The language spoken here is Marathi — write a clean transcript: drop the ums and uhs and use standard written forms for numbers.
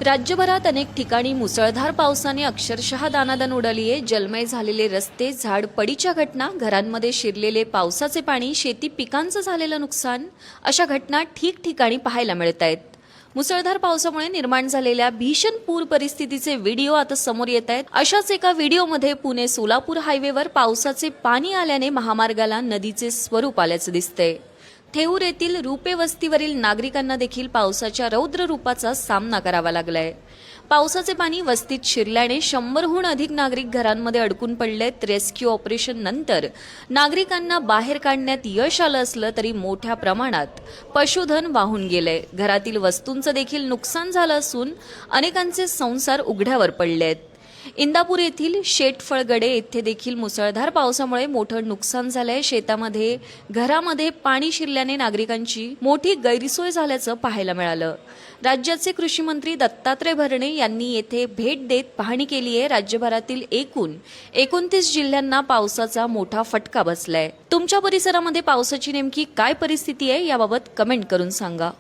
राज्यभरात अनेक ठिकाणी मुसळधार पावसाने अक्षरशः दाणादाण उडाली आहे। जलमय झालेले रस्ते, झाडपडीच्या घटना, घरांमध्ये शिरलेले पावसाचे पाणी, शेती पिकांचं झालेलं नुकसान अशा घटना ठिकठिकाणी पाहायला मिळत आहेत। मुसळधार पावसामुळे निर्माण झालेल्या भीषण पूर परिस्थितीचे व्हिडिओ आता समोर येत आहेत। अशाच एका व्हिडिओमध्ये पुणे सोलापूर हायवेवर पावसाचे पाणी आल्याने महामार्गाला नदीचे स्वरूप आल्याचे दिसतंय। थेऊर येथील रुपे वस्तीवरील नागरिकांना देखील पावसाच्या रौद्र रूपाचा सामना करावा लागलाय। पावसाचे पाणी वस्तीत शिरल्याने 100हून अधिक नागरिक घरांमध्ये अडकून पडलेत। रेस्क्यू ऑपरेशन नंतर नागरिकांना बाहेर काढण्यात यश आलं असलं तरी मोठ्या प्रमाणात पशुधन वाहून गेलंय। घरातील वस्तूंचं देखील नुकसान झालं असून अनेकांचे संसार उघड्यावर पडलेत। इंदापूर येथील शेटफळगडे येथे देखील मुसळधार पावसामुळे मोठं नुकसान झालंय। शेतामध्ये घरामध्ये पाणी शिरल्याने नागरिकांची मोठी गैरसोय झाल्याचं पाहायला मिळालं। राज्याचे कृषी मंत्री दत्तात्रय भरणे यांनी येथे भेट देत पाहणी केली आहे। राज्यभरातील एकूण 29 जिल्ह्यांना पावसाचा मोठा फटका बसलाय। तुमच्या परिसरामध्ये पावसाची नेमकी काय परिस्थिती आहे याबाबत कमेंट करून सांगा।